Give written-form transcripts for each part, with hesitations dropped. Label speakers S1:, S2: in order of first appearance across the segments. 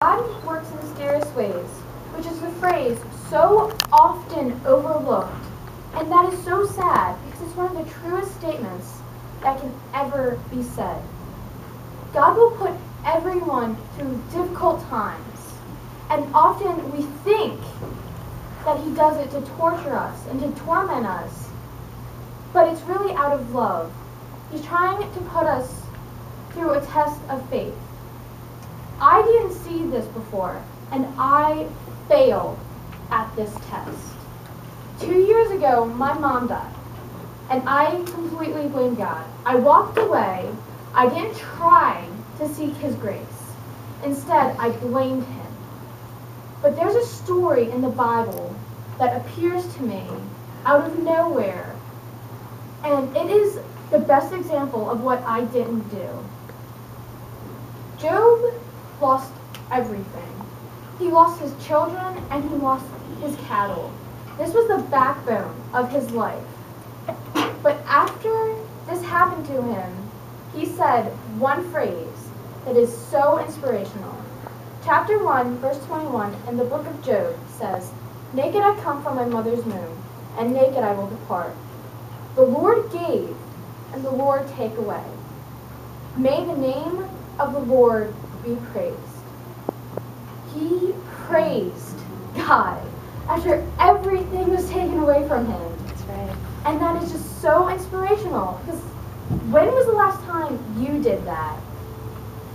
S1: God works in mysterious ways, which is a phrase so often overlooked, and that is so sad because it's one of the truest statements that can ever be said. God will put everyone through difficult times, and often we think that he does it to torture us and to torment us, but it's really out of love. He's trying to put us through a test of faith. I didn't see this before, and I failed at this test. 2 years ago, my mom died, and I completely blamed God. I walked away. I didn't try to seek his grace. Instead, I blamed him. But there's a story in the Bible that appears to me out of nowhere, and it is the best example of what I didn't do. Job lost everything. He lost his children and he lost his cattle. This was the backbone of his life. But after this happened to him, he said one phrase that is so inspirational. Chapter 1, verse 21 in the book of Job says, "Naked I come from my mother's womb, and naked I will depart. The Lord gave, and the Lord take away. May the name of the Lord be praised." He praised God after everything was taken away from him.
S2: That's right.
S1: And that is just so inspirational, because when was the last time you did that?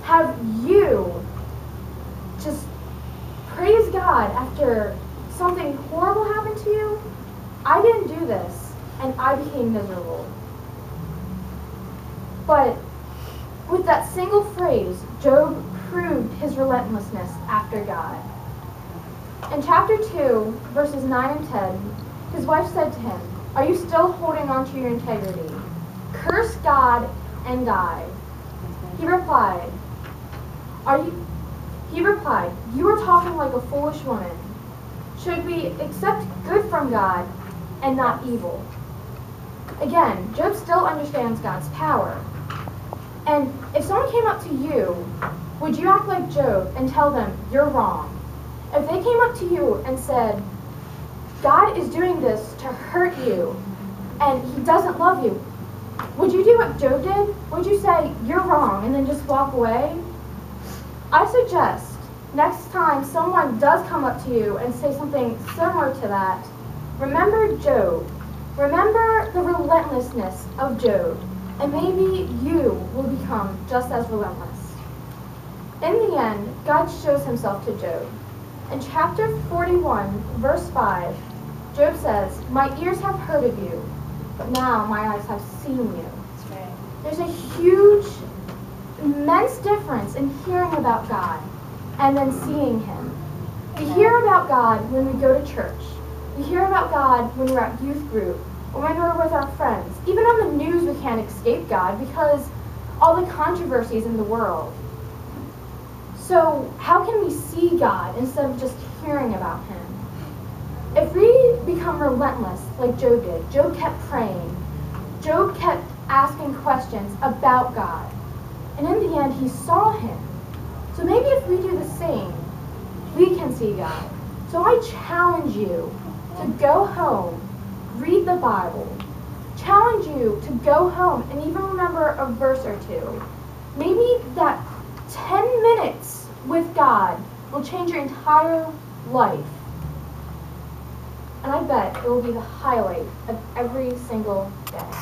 S1: Have you just praised God after something horrible happened to you? I didn't do this, and I became miserable. But with that single phrase, Job proved his relentlessness after God. In chapter 2, verses 9 and 10, his wife said to him, "Are you still holding on to your integrity? Curse God and die." He replied, "You are talking like a foolish woman. Should we accept good from God and not evil?" Again, Job still understands God's power. And if someone came up to you, would you act like Job and tell them you're wrong? If they came up to you and said, "God is doing this to hurt you and he doesn't love you," would you do what Job did? Would you say you're wrong and then just walk away? I suggest next time someone does come up to you and say something similar to that, remember Job. Remember the relentlessness of Job, and maybe you will become just as relentless. In the end, God shows himself to Job. In chapter 41, verse 5, Job says, "My ears have heard of you, but now my eyes have seen you."
S2: That's right.
S1: There's a huge, immense difference in hearing about God and then seeing him. We hear about God when we go to church. We hear about God when we're at youth group or when we're with our friends. Even on the news, we can't escape God because all the controversies in the world. So how can we see God instead of just hearing about him? If we become relentless like Job did, Job kept praying. Job kept asking questions about God. And in the end, he saw him. So maybe if we do the same, we can see God. So I challenge you to go home, read the Bible. Challenge you to go home and even remember a verse or two. Maybe that 10 minutes with God will change your entire life. And I bet it will be the highlight of every single day.